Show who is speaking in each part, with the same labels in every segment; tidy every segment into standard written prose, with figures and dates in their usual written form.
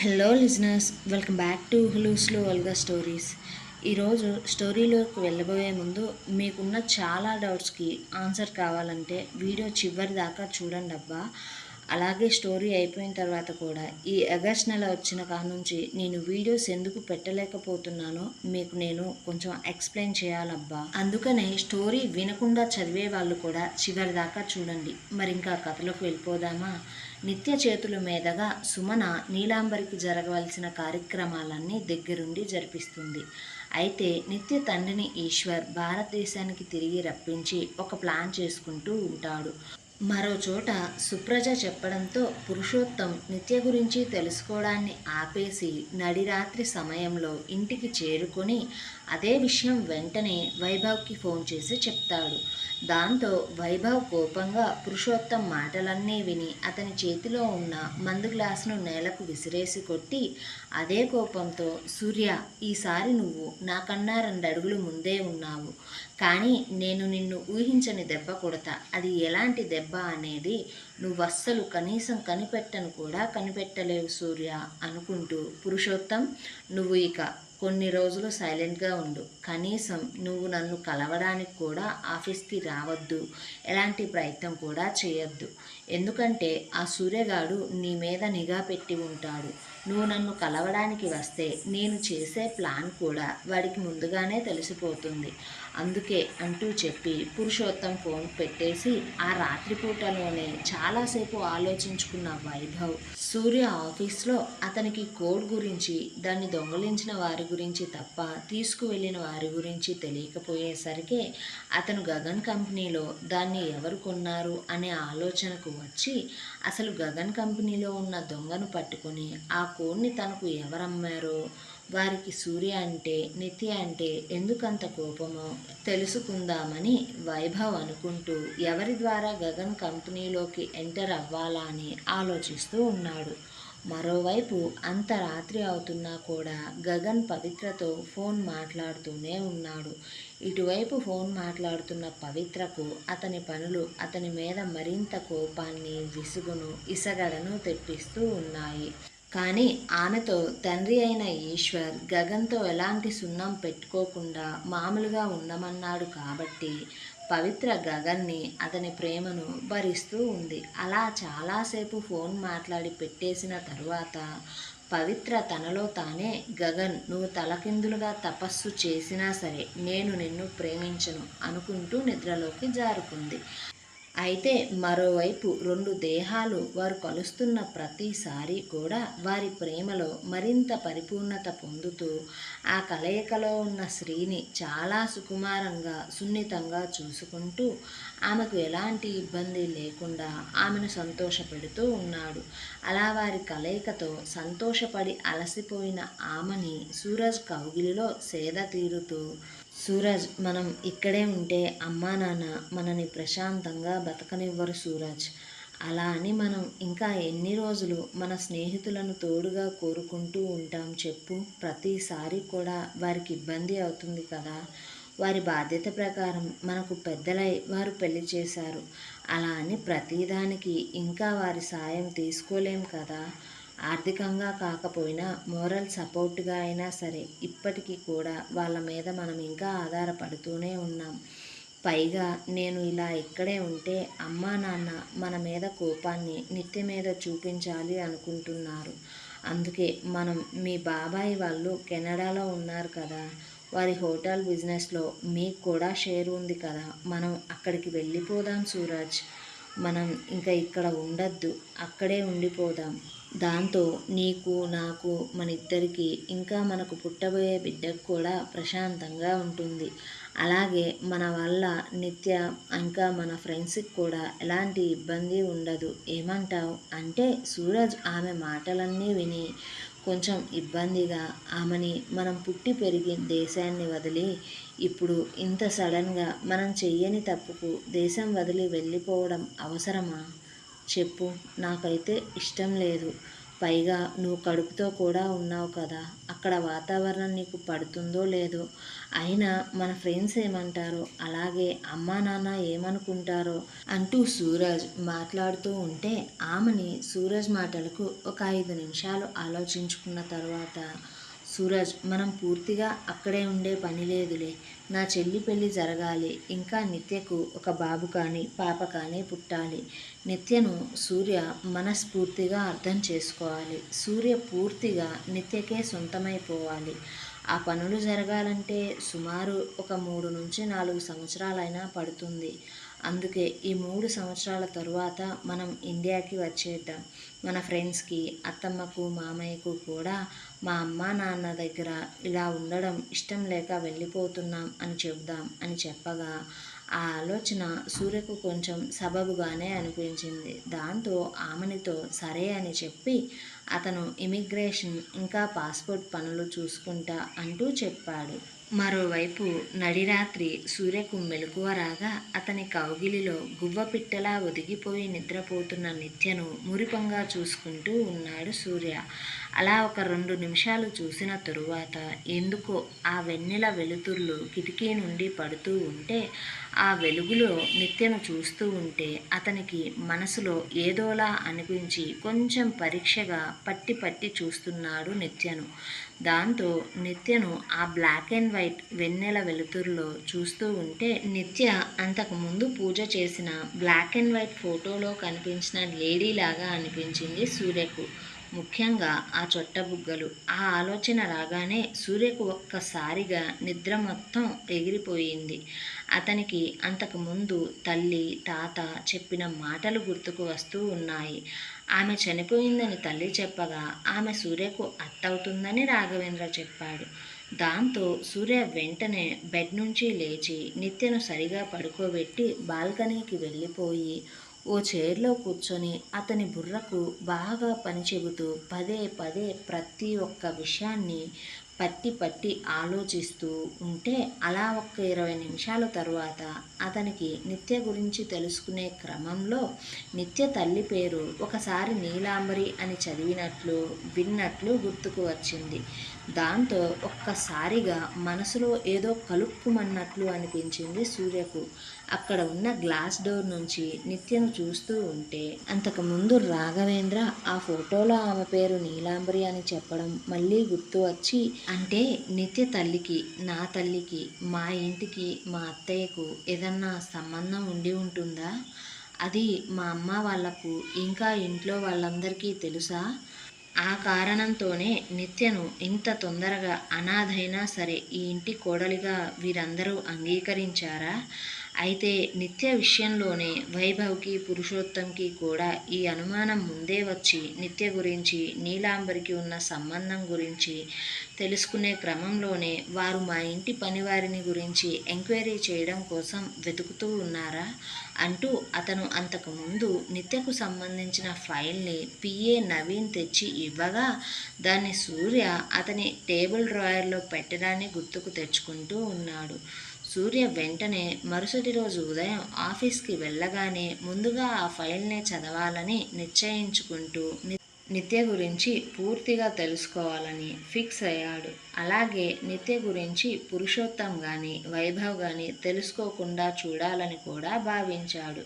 Speaker 1: Hello listeners, welcome back to హులూస్లో Volga stories. ఈరోజు స్టోరీలోకి వెళ్ళబోయే ముందు మీకున్న చాలా డౌట్స్కి ఆన్సర్ కావాలంటే వీడియో చివరి దాకా చూడండి అబ్బా. అలాగే స్టోరీ అయిపోయిన తర్వాత కూడా ఈ ఆగస్ట్ నెల వచ్చిన కాడ నుంచి నేను వీడియోస్ ఎందుకు పెట్టలేకపోతున్నానో మీకు నేను కొంచెం ఎక్స్ప్లెయిన్ చేయాలబ్బా. అందుకనే స్టోరీ వినకుండా చదివే వాళ్ళు కూడా చివరి దాకా చూడండి. మరి ఇంకా కథలోకి వెళ్ళిపోదామా? నిత్య చేతుల మీదుగా సుమన నీలాంబరికి జరగవలసిన కార్యక్రమాలన్నీ దగ్గరుండి జరిపిస్తుంది. అయితే నిత్య తండ్రిని ఈశ్వర్ భారతదేశానికి తిరిగి రప్పించి ఒక ప్లాన్ చేసుకుంటూ ఉంటాడు. మరో చోట సుప్రజ చెప్పడంతో పురుషోత్తం నిత్య గురించి తెలుసుకోవడాన్ని ఆపేసి నడిరాత్రి సమయంలో ఇంటికి చేరుకొని అదే విషయం వెంటనే వైభవ్కి ఫోన్ చేసి చెప్తాడు. దాంతో వైభవ్ కోపంగా పురుషోత్తం మాటలన్నీ విని అతని చేతిలో ఉన్న మందు గ్లాసును నేలకు విసిరేసి కొట్టి అదే కోపంతో, సూర్య, ఈసారి నువ్వు నాకన్నా 2 అడుగులు ముందే ఉన్నావు, కానీ నేను నిన్ను ఊహించని దెబ్బ కొడతా. అది ఎలాంటి దెబ్బ అనేది నువ్వస్సలు కనీసం కనిపెట్టను కూడా కనిపెట్టలేవు సూర్య అనుకుంటూ, పురుషోత్తం, నువ్వు ఇక కొన్ని రోజులు సైలెంట్గా ఉండు. కనీసం నువ్వు నన్ను కలవడానికి కూడా ఆఫీస్కి రావద్దు, ఎలాంటి ప్రయత్నం కూడా చేయొద్దు. ఎందుకంటే ఆ సూర్యగాడు నీ మీద నిఘా పెట్టి ఉంటాడు. నువ్వు నన్ను కలవడానికి వస్తే నేను చేసే ప్లాన్ కూడా వాడికి ముందుగానే తెలిసిపోతుంది. అందుకే అంటూ చెప్పి పురుషోత్తం ఫోన్ పెట్టేసి ఆ రాత్రిపూటలోనే చాలాసేపు ఆలోచించుకున్న వైభవ్ సూర్య ఆఫీస్లో అతనికి కోడ్ గురించి, దాన్ని దొంగలించిన వారి గురించి తప్ప తీసుకువెళ్ళిన వారి గురించి తెలియకపోయేసరికి అతను గగన్ కంపెనీలో దాన్ని ఎవరు కొన్నారు అనే ఆలోచనకు వచ్చి అసలు గగన్ కంపెనీలో ఉన్న దొంగను పట్టుకొని ఆ కోడ్ని తనకు ఎవరమ్మారో, వారికి సూర్య అంటే, నిత్య అంటే ఎందుకంత కోపమో తెలుసుకుందామని వైభవ్ అనుకుంటూ ఎవరి ద్వారా గగన్ కంపెనీలోకి ఎంటర్ అవ్వాలా అని ఆలోచిస్తూ ఉన్నాడు. మరోవైపు అంత రాత్రి అవుతున్నా కూడా గగన్ పవిత్రతో ఫోన్ మాట్లాడుతూనే ఉన్నాడు. ఇటువైపు ఫోన్ మాట్లాడుతున్న పవిత్రకు అతని పనులు అతని మీద మరింత కోపాన్ని, విసుగును, ఇసగడను తెప్పిస్తూ ఉన్నాయి. కానీ ఆమెతో తండ్రి అయిన ఈశ్వర్ గగన్తో ఎలాంటి సున్నం పెట్టుకోకుండా మామూలుగా ఉండమన్నాడు కాబట్టి పవిత్ర గగన్ని, అతని ప్రేమను భరిస్తూ ఉంది. అలా చాలాసేపు ఫోన్ మాట్లాడి పెట్టేసిన తరువాత పవిత్ర తనలో తానే, గగన్, నువ్వు తలకిందులుగా తపస్సు చేసినా సరే నేను నిన్ను ప్రేమించను అనుకుంటూ నిద్రలోకి జారుకుంది. అయితే మరోవైపు 2 దేహాలు వారు కలుస్తున్న ప్రతిసారి కూడా వారి ప్రేమలో మరింత పరిపూర్ణత పొందుతూ ఆ కలయికలో ఉన్న స్త్రీని చాలా సుకుమారంగా, సున్నితంగా చూసుకుంటూ ఆమెకు ఎలాంటి ఇబ్బంది లేకుండా ఆమెను సంతోషపెడుతూ ఉన్నాడు. అలా వారి కలయికతో సంతోషపడి అలసిపోయిన ఆమెని సూరజ్ కౌగిలిలో సేద తీరుతూ, సూరజ్, మనం ఇక్కడే ఉంటే అమ్మా నాన్న మనని ప్రశాంతంగా బతకనివ్వరు సూరజ్. అలా అని మనం ఇంకా ఎన్ని రోజులు మన స్నేహితులను తోడుగా కోరుకుంటూ ఉంటాం చెప్పు? ప్రతిసారి కూడా వారికి ఇబ్బంది అవుతుంది కదా. వారి బాధ్యత ప్రకారం మనకు పెద్దలై వారు పెళ్లి చేశారు. అలా అని ప్రతిదానికి ఇంకా వారి సాయం తీసుకోలేం కదా. ఆర్థికంగా కాకపోయినా మోరల్ సపోర్ట్గా అయినా సరే ఇప్పటికీ కూడా వాళ్ళ మీద మనం ఇంకా ఆధారపడుతూనే ఉన్నాం. పైగా నేను ఇలా ఇక్కడే ఉంటే అమ్మా నాన్న మన మీద కోపాన్ని నిత్య మీద చూపించాలి అనుకుంటున్నారు. అందుకే మనం, మీ బాబాయ్ వాళ్ళు కెనడాలో ఉన్నారు కదా, వారి హోటల్ బిజినెస్లో మీకు కూడా షేర్ ఉంది కదా, మనం అక్కడికి వెళ్ళిపోదాం సూరజ్. మనం ఇంకా ఇక్కడ ఉండద్దు, అక్కడే ఉండిపోదాం. దాంతో నీకు, నాకు, మన ఇద్దరికి, ఇంకా మనకు పుట్టబోయే బిడ్డకు కూడా ప్రశాంతంగా ఉంటుంది. అలాగే మన వల్ల నిత్య ఇంకా మన ఫ్రెండ్స్కి కూడా ఎలాంటి ఇబ్బంది ఉండదు. ఏమంటావు? అంటే సూరజ్ ఆమె మాటలన్నీ విని కొంచెం ఇబ్బందిగా, ఆమెని మనం పుట్టి పెరిగి దేశాన్ని వదిలి ఇప్పుడు ఇంత సడన్గా మనం చెయ్యని తప్పుకు దేశం వదిలి వెళ్ళిపోవడం అవసరమా చెప్పు? నాకైతే ఇష్టం లేదు. పైగా నువ్వు కడుపుతో కూడా ఉన్నావు కదా, అక్కడ వాతావరణం నీకు పడుతుందో లేదో, అయినా మన ఫ్రెండ్స్ ఏమంటారో, అలాగే అమ్మా నాన్న ఏమనుకుంటారో అంటూ సూరజ్ మాట్లాడుతూ ఉంటే ఆమెని సూరజ్ మాటలకు ఒక 5 నిమిషాలు ఆలోచించుకున్న తర్వాత, సూరజ్ మనం పూర్తిగా అక్కడే ఉండే పని లేదులే, నా చెల్లి పెళ్ళి జరగాలి, ఇంకా నిత్యకు ఒక బాబు కానీ పాప కానీ పుట్టాలి. నిత్యను సూర్య మనస్ఫూర్తిగా అర్థం చేసుకోవాలి. సూర్య పూర్తిగా నిత్యకే సొంతమైపోవాలి. ఆ పనులు జరగాలంటే సుమారు ఒక 3 నుంచి 4 సంవత్సరాలైనా పడుతుంది. అందుకే ఈ 3 సంవత్సరాల తరువాత మనం ఇండియాకి వచ్చేద్దాం. మన ఫ్రెండ్స్కి, అత్తమ్మకు, మామయ్యకు కూడా మా అమ్మ నాన్న దగ్గర ఇలా ఉండడం ఇష్టం లేక వెళ్ళిపోతున్నాం అని చెబుదాం అని చెప్పగా, ఆ ఆలోచన సూర్యకు కొంచెం సబబుగానే అనిపించింది. దాంతో ఆమెనితో సరే అని చెప్పి అతను ఇమిగ్రేషన్ ఇంకా పాస్పోర్ట్ పనులు చూసుకుంటా అంటూ చెప్పాడు. మరోవైపు నడిరాత్రి సూర్యకు మెలకువ రాగా అతని కౌగిలిలో గువ్వపిట్టలా ఒదిగిపోయి నిద్రపోతున్న నిత్యను మురిపంగా చూసుకుంటూ ఉన్నాడు సూర్య. అలా ఒక 2 నిమిషాలు చూసిన తరువాత ఎందుకో ఆ వెన్నెల వెలుతుర్లు కిటికీ నుండి పడుతూ ఉంటే, ఆ వెలుగులో నిత్యను చూస్తూ ఉంటే అతనికి మనసులో ఏదోలా అనిపించి కొంచెం పరీక్షగా పట్టి పట్టి చూస్తున్నాడు నిత్యను. దాంతో నిత్యను ఆ బ్లాక్ అండ్ వైట్ వెన్నెల వెలుతురులో చూస్తూ ఉంటే, నిత్య అంతకుముందు పూజ చేసిన బ్లాక్ అండ్ వైట్ ఫోటోలో కనిపించిన లేడీలాగా అనిపించింది సూర్యకు. ముఖ్యంగా ఆ చొట్టబుగ్గలు. ఆ ఆలోచన రాగానే సూర్యకు ఒక్కసారిగా నిద్ర మొత్తం ఎగిరిపోయింది. అతనికి అంతకుముందు తల్లి, తాత చెప్పిన మాటలు గుర్తుకు వస్తూ ఉన్నాయి. ఆమె చనిపోయిందని తల్లి చెప్పగా ఆమె సూర్యకు అత్తవుతుందని రాఘవేంద్ర చెప్పాడు. దాంతో సూర్య వెంటనే బెడ్ నుంచి లేచి నిత్యను సరిగా పడుకోబెట్టి బాల్కనీకి వెళ్ళిపోయి ఓ చైర్లో కూర్చొని అతని బుర్రకు బాగా పని చెబుతూ పదే పదే ప్రతి ఒక్క విషయాన్ని పట్టి పట్టి ఆలోచిస్తూ ఉంటే, అలా ఒక్క 20 నిమిషాల తరువాత అతనికి నిత్య గురించి తెలుసుకునే క్రమంలో నిత్య తల్లి పేరు ఒకసారి నీలాంబరి అని చదివినట్లు విన్నట్లు గుర్తుకు వచ్చింది. దాంతో ఒక్కసారిగా మనసులో ఏదో కలుక్కుమన్నట్లు అనిపించింది సూర్యకు. అక్కడ ఉన్న గ్లాస్ డోర్ నుంచి నిత్యను చూస్తూ ఉంటే, అంతకుముందు రాఘవేంద్ర ఆ ఫోటోలో ఆమె పేరు నీలాంబరి అని చెప్పడం మళ్ళీ గుర్తు వచ్చి, అంటే నిత్య తల్లికి, నా తల్లికి, మా ఇంటికి, మా అత్తయ్యకు ఏదన్నా సంబంధం ఉండి ఉంటుందా? అది మా అమ్మ వాళ్లకు ఇంకా ఇంట్లో వాళ్ళందరికీ తెలుసా? ఆ కారణంతోనే నిత్యను ఇంత తొందరగా అనాథైనా సరే ఈ ఇంటి కోడలిగా వీరందరూ అంగీకరించారా? అయితే నిత్య విషయంలోనే వైభవ్కి, పురుషోత్తంకి కూడా ఈ అనుమానం ముందే వచ్చి నిత్య గురించి, నీలాంబరికి ఉన్న సంబంధం గురించి తెలుసుకునే క్రమంలోనే వారు మా ఇంటి పనివారిని గురించి ఎంక్వైరీ చేయడం కోసం వెతుకుతూ ఉన్నారా అంటూ అతను అంతకుముందు నిత్యకు సంబంధించిన ఫైల్ని పిఏ నవీన్ తెచ్చి ఇవ్వగా దాన్ని సూర్య అతని టేబుల్ డ్రాయర్లో పెట్టడాన్ని గుర్తుకు తెచ్చుకుంటూ ఉన్నాడు. సూర్య వెంటనే మరుసటి రోజు ఉదయం ఆఫీస్కి వెళ్ళగానే ముందుగా ఆ ఫైల్నే చదవాలని నిశ్చయించుకుంటూ నిత్య గురించి పూర్తిగా తెలుసుకోవాలని ఫిక్స్ అయ్యాడు. అలాగే నిత్య గురించి పురుషోత్తం కానీ వైభవ్ కానీ తెలుసుకోకుండా చూడాలని కూడా భావించాడు.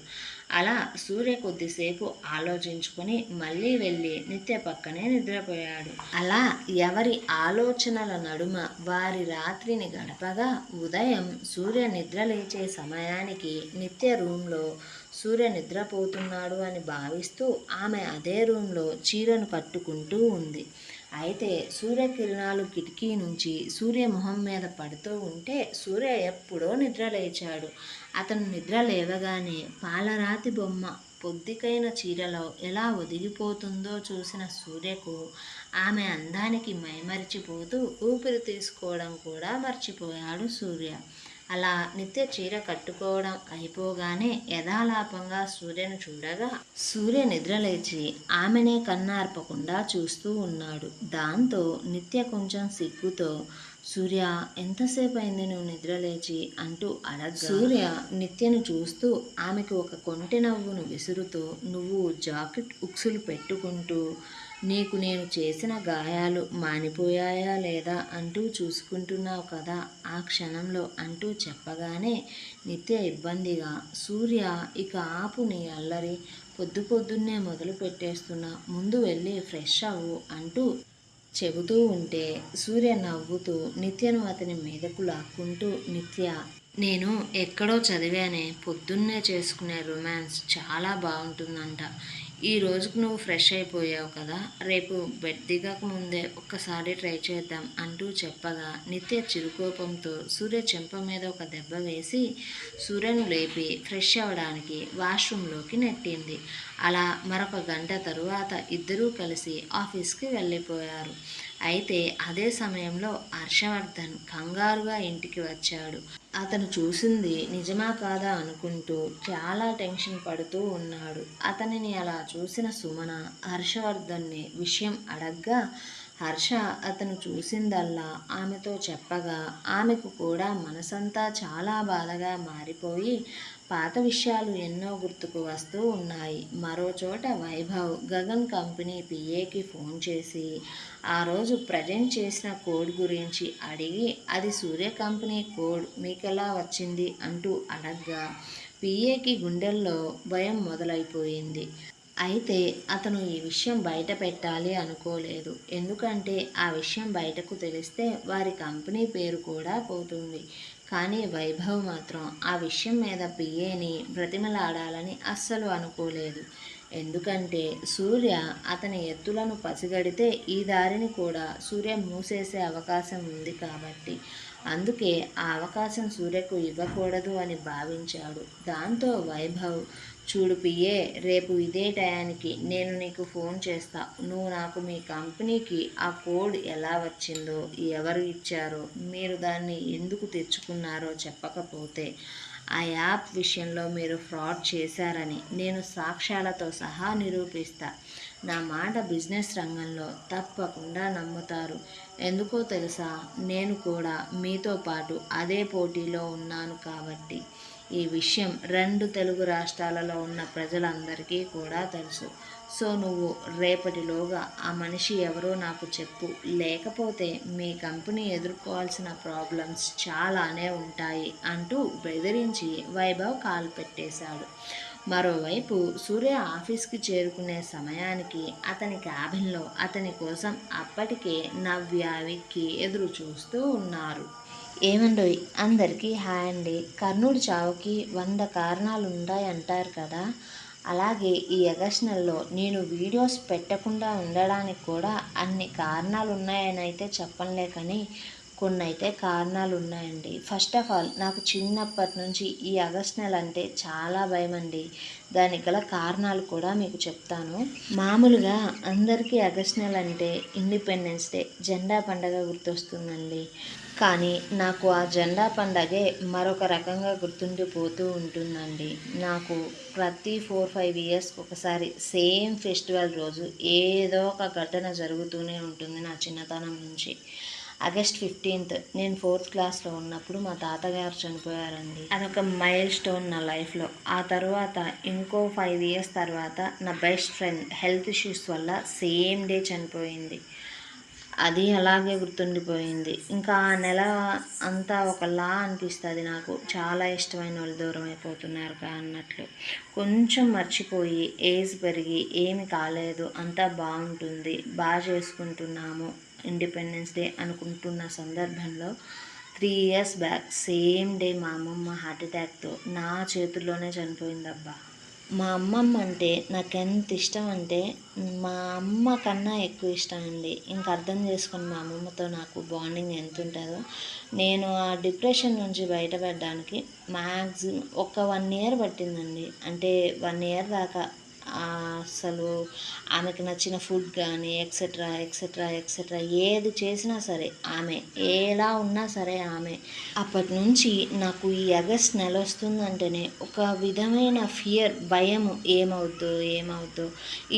Speaker 1: అలా సూర్య కొద్దిసేపు ఆలోచించుకొని మళ్ళీ వెళ్ళి నిత్య పక్కనే నిద్రపోయాడు. అలా ఎవరి ఆలోచనల నడుమ వారి రాత్రిని గడపగా ఉదయం సూర్య నిద్ర లేచే సమయానికి నిత్య రూమ్లో సూర్య నిద్రపోతున్నాడు అని భావిస్తూ ఆమె అదే రూమ్లో చీరను కట్టుకుంటూ ఉంది. అయితే సూర్యకిరణాలు కిటికీ నుంచి సూర్య మొహం మీద పడుతూ ఉంటే సూర్య ఎప్పుడో నిద్ర లేచాడు. అతను నిద్ర లేవగానే పాలరాతి బొమ్మ పొద్దికైన చీరలో ఎలా ఒదిగిపోతుందో చూసిన సూర్యకు ఆమె అందానికి మైమరిచిపోతూ ఊపిరి తీసుకోవడం కూడా మర్చిపోయాడు సూర్య. అలా నిత్య చీర కట్టుకోవడం అయిపోగానే యథాలాపంగా సూర్యను చూడగా సూర్య నిద్రలేచి ఆమెనే కన్నార్పకుండా చూస్తూ ఉన్నాడు. దాంతో నిత్య కొంచెం సిగ్గుతో, సూర్య ఎంతసేపు అయింది నువ్వు నిద్రలేచి అంటూ అడగగా సూర్య నిత్యను చూస్తూ ఆమెకు ఒక కొంటె నవ్వును విసురుతూ, నువ్వు జాకెట్ ఉక్సులు పెట్టుకుంటూ నీకు నేను చేసిన గాయాలు మానిపోయాయా లేదా అంటూ చూసుకుంటున్నావు కదా ఆ క్షణంలో అంటూ చెప్పగానే నిత్య ఇబ్బందిగా, సూర్య ఇక ఆపు నీ అల్లరి, పొద్దున్నే మొదలు పెట్టేస్తున్నా, ముందు వెళ్ళి ఫ్రెష్ అవ్వు అంటూ చెబుతూ ఉంటే సూర్య నవ్వుతూ నిత్యను అతని మీదకు లాక్కుంటూ, నిత్య నేను ఎక్కడో చదివానే, పొద్దున్నే చేసుకునే రొమాన్స్ చాలా బాగుంటుందంట. ఈ రోజుకు నువ్వు ఫ్రెష్ అయిపోయావు కదా, రేపు బెడ్ దిగక ముందే ఒక్కసారి ట్రై చేద్దాం అంటూ చెప్పగా నిత్య చిరుకోపంతో సూర్య చెంప మీద ఒక దెబ్బ వేసి సూర్యను లేపి ఫ్రెష్ అవ్వడానికి వాష్రూమ్లోకి నెట్టింది. అలా మరొక గంట తరువాత ఇద్దరూ కలిసి ఆఫీస్కి వెళ్ళిపోయారు. అయితే అదే సమయంలో హర్షవర్ధన్ కంగారుగా ఇంటికి వచ్చాడు. అతను చూసింది నిజమా కాదా అనుకుంటూ చాలా టెన్షన్ పడుతూ ఉన్నాడు. అతనిని అలా చూసిన సుమన హర్షవర్ధన్ని విషయం అడగ్గా హర్ష అతను చూసిందల్లా ఆమెతో చెప్పగా ఆమెకు కూడా మనసంతా చాలా బాధగా మారిపోయి పాత విషయాలు ఎన్నో గుర్తుకు వస్తూ ఉన్నాయి. మరోచోట వైభవ్ గగన్ కంపెనీ పిఏకి ఫోన్ చేసి ఆ రోజు ప్రజెంట్ చేసిన కోడ్ గురించి అడిగి అది సూర్య కంపెనీ కోడ్ మీకెలా వచ్చింది అంటూ అడగ్గా పిఏకి గుండెల్లో భయం మొదలైపోయింది. అయితే అతను ఈ విషయం బయట పెట్టాలి అనుకోలేదు. ఎందుకంటే ఆ విషయం బయటకు తెలిస్తే వారి కంపెనీ పేరు కూడా పోతుంది. కానీ వైభవ్ మాత్రం ఆ విషయం మీద పిఏని బ్రతిమలాడాలని అస్సలు అనుకోలేదు. ఎందుకంటే సూర్య అతని ఎత్తులను పసిగడితే ఈ దారిని కూడా సూర్య మూసేసే అవకాశం ఉంది కాబట్టి. అందుకే ఆ అవకాశం సూర్యకు ఇవ్వకూడదు అని భావించాడు. దాంతో వైభవ్, చూడు పిఏ, రేపు ఇదే టయానికి నేను నీకు ఫోన్ చేస్తా. నువ్వు నాకు మీ కంపెనీకి ఆ కోడ్ ఎలా వచ్చిందో, ఎవరు ఇచ్చారో, మీరు దాన్ని ఎందుకు తెచ్చుకున్నారో చెప్పకపోతే ఆ యాప్ విషయంలో మీరు ఫ్రాడ్ చేశారని నేను సాక్ష్యాలతో సహా నిరూపిస్తా. నా మాట బిజినెస్ రంగంలో తప్పకుండా నమ్ముతారు. ఎందుకో తెలుసా, నేను కూడా మీతో పాటు అదే పోటీలో ఉన్నాను కాబట్టి. ఈ విషయం 2 తెలుగు రాష్ట్రాలలో ఉన్న ప్రజలందరికీ కూడా తెలుసు. సో నువ్వు రేపటిలోగా ఆ మనిషి ఎవరో నాకు చెప్పు, లేకపోతే మీ కంపెనీ ఎదుర్కోవాల్సిన ప్రాబ్లమ్స్ చాలానే ఉంటాయి అంటూ బెదిరించి వైభవ్ కాల్ పెట్టేశాడు. మరోవైపు సూర్య ఆఫీస్కి చేరుకునే సమయానికి అతని క్యాబిన్లో అతని కోసం అప్పటికే నవ్య, విక్కీ ఎదురు చూస్తూ ఉన్నారు. ఏమండోయ్, అందరికీ హాయ్ అండి. కర్ణుడి చావుకి 100 కారణాలు ఉంటాయంటారు కదా, అలాగే ఈ ఆగస్ట్ నెలలో నేను వీడియోస్ పెట్టకుండా ఉండడానికి కూడా అన్ని కారణాలు ఉన్నాయని అయితే చెప్పనులే, కానీ కొన్ని అయితే కారణాలు ఉన్నాయండి. ఫస్ట్ ఆఫ్ ఆల్, నాకు చిన్నప్పటి నుంచి ఈ ఆగస్ట్ నెల అంటే చాలా భయం అండి. దానికి గల కారణాలు కూడా మీకు చెప్తాను. మామూలుగా అందరికీ ఆగస్ట్ నెల అంటే ఇండిపెండెన్స్ డే, జెండా పండగ గుర్తొస్తుందండి. కానీ నాకు ఆ జెండా పండగే మరొక రకంగా గుర్తుండిపోతూ ఉంటుందండి. నాకు ప్రతి 4-5 ఇయర్స్కి ఒకసారి సేమ్ ఫెస్టివల్ రోజు ఏదో ఒక ఘటన జరుగుతూనే ఉంటుంది నా చిన్నతనం నుంచి. ఆగస్ట్ 15th నేను 4th క్లాస్లో ఉన్నప్పుడు మా తాతగారు చనిపోయారండి. అదొక మైల్ స్టోన్ నా లైఫ్లో. ఆ తర్వాత ఇంకో 5 ఇయర్స్ తర్వాత నా బెస్ట్ ఫ్రెండ్ హెల్త్ ఇష్యూస్ వల్ల సేమ్ డే చనిపోయింది. అది అలాగే గుర్తుండిపోయింది. ఇంకా ఆ నెల అంతా ఒకలా అనిపిస్తుంది నాకు. చాలా ఇష్టమైన వాళ్ళు దూరం అయిపోతున్నారు అన్నట్లు. కొంచెం మర్చిపోయి ఏజ్ పెరిగి ఏమి కాలేదు, అంతా బాగుంటుంది, బాగా చేసుకుంటున్నాము ఇండిపెండెన్స్ డే అనుకుంటున్న సందర్భంలో 3 ఇయర్స్ బ్యాక్ సేమ్ డే మా అమ్మమ్మ హార్ట్ అటాక్తో నా చేతుల్లోనే చనిపోయిందబ్బా. మా అమ్మమ్మ అంటే నాకు ఎంత ఇష్టం అంటే మా అమ్మ కన్నా ఎక్కువ ఇష్టం అండి. ఇంక అర్థం చేసుకొని మా అమ్మమ్మతో నాకు బాండింగ్ ఎంత ఉంటుందో. నేను ఆ డిప్రెషన్ నుంచి బయటపడడానికి మ్యాక్సిమం ఒక 1 ఇయర్ పట్టిందండి. అంటే 1 ఇయర్ దాకా అసలు ఆమెకు నచ్చిన ఫుడ్ కానీ ఎక్సెట్రా ఎక్సెట్రా ఎక్సెట్రా ఏది చేసినా సరే ఆమె, ఎలా ఉన్నా సరే ఆమె. అప్పటి నుంచి నాకు ఈ ఆగస్ట్ నెల వస్తుందంటేనే ఒక విధమైన ఫియర్, భయం, ఏమవుద్దో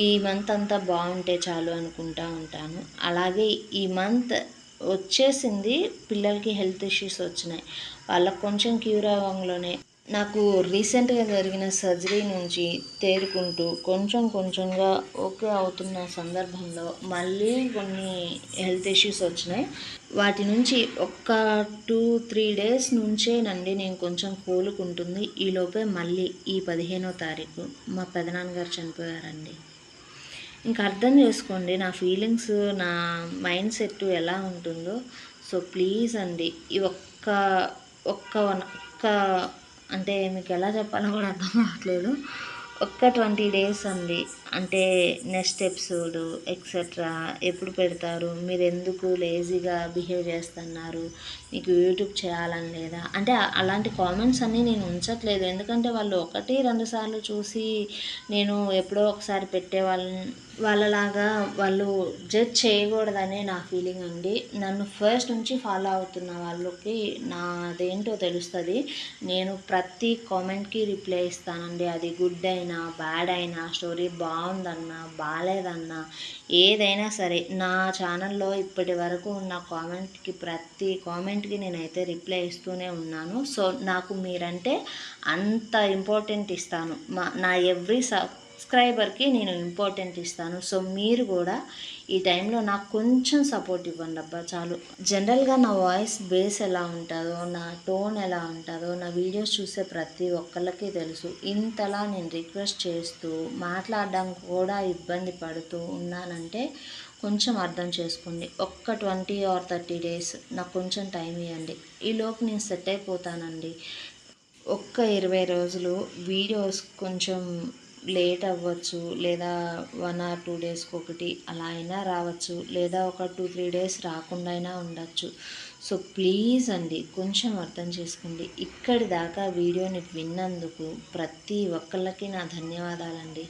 Speaker 1: ఈ మంత్ అంతా బాగుంటే చాలు అనుకుంటా ఉంటాను. అలాగే ఈ మంత్ వచ్చేసింది, పిల్లలకి హెల్త్ ఇష్యూస్ వచ్చినాయి. వాళ్ళకు కొంచెం క్యూర్ అవ్వంలోనే నాకు రీసెంట్గా జరిగిన సర్జరీ నుంచి తేరుకుంటూ కొంచెం కొంచెంగా ఓకే అవుతున్న సందర్భంలో మళ్ళీ కొన్ని హెల్త్ ఇష్యూస్ వచ్చినాయి. వాటి నుంచి ఒక్క 2-3 డేస్ నుంచేనండి నేను కొంచెం కోలుకుంటుంది. ఈలోపే మళ్ళీ ఈ 15వ తారీఖు మా పెదనాన్నగారు చనిపోయారండి. ఇంక అర్థం చేసుకోండి నా ఫీలింగ్స్, నా మైండ్ సెట్ ఎలా ఉంటుందో. సో ప్లీజ్ అండి ఈ ఒక్క ఒక్క ఒక్క అంటే మీకు ఎలా చెప్పాలో కూడా అర్థం కావట్లేదు. ఒక్క 20 డేస్ అండి. అంటే నెక్స్ట్ ఎపిసోడు ఎక్సెట్రా ఎప్పుడు పెడతారు? మీరెందుకు లేజీగా బిహేవ్ చేస్తున్నారు? మీకు యూట్యూబ్ చేయాలని లేదా? అంటే అలాంటి కామెంట్స్ అన్నీ నేను ఉంచట్లేదు. ఎందుకంటే వాళ్ళు 1, 2 సార్లు చూసి నేను ఎప్పుడో ఒకసారి వాళ్ళలాగా వాళ్ళు జడ్జ్ చేయకూడదనే నా ఫీలింగ్ అండి. నన్ను ఫస్ట్ నుంచి ఫాలో అవుతున్న వాళ్ళకి నాదేంటో తెలుస్తుంది. నేను ప్రతి కామెంట్కి రిప్లై ఇస్తానండి. అది గుడ్ అయినా బ్యాడ్ అయినా, స్టోరీ బాగుందన్నా బాలేదన్నా ఏదైనా సరే నా ఛానల్లో ఇప్పటి వరకు ఉన్న ప్రతి కామెంట్కి నేనైతే రిప్లై ఇస్తూనే ఉన్నాను. సో నాకు మీరంటే అంత ఇంపార్టెంట్ ఇస్తాను. నా ఎవ్రీ సబ్స్క్రైబర్కి నేను ఇంపార్టెంట్ ఇస్తాను. సో మీరు కూడా ఈ టైంలో నాకు కొంచెం సపోర్ట్ ఇవ్వండి అబ్బా చాలు. జనరల్గా నా వాయిస్ బేస్ ఎలా ఉంటుందో, నా టోన్ ఎలా ఉంటుందో నా వీడియోస్ చూసే ప్రతి ఒక్కళ్ళకి తెలుసు. ఇంతలా నేను రిక్వెస్ట్ చేస్తూ మాట్లాడడానికి కూడా ఇబ్బంది పడుతూ ఉన్నానంటే కొంచెం అర్థం చేసుకోండి. ఒక్క 20 or 30 డేస్ నాకు కొంచెం టైం ఇవ్వండి. ఈలోపు నేను సెట్ అయిపోతానండి. ఒక్క 20 రోజులు వీడియోస్ కొంచెం లేట్ అవ్వచ్చు, లేదా 1 or 2 డేస్కి ఒకటి అలా అయినా రావచ్చు, లేదా ఒక 2-3 డేస్ రాకుండా అయినా ఉండొచ్చు. సో ప్లీజ్ అండి కొంచెం అర్థం చేసుకోండి. ఇక్కడి దాకా వీడియోని విన్నందుకు ప్రతి ఒక్కళ్ళకి నా ధన్యవాదాలండి.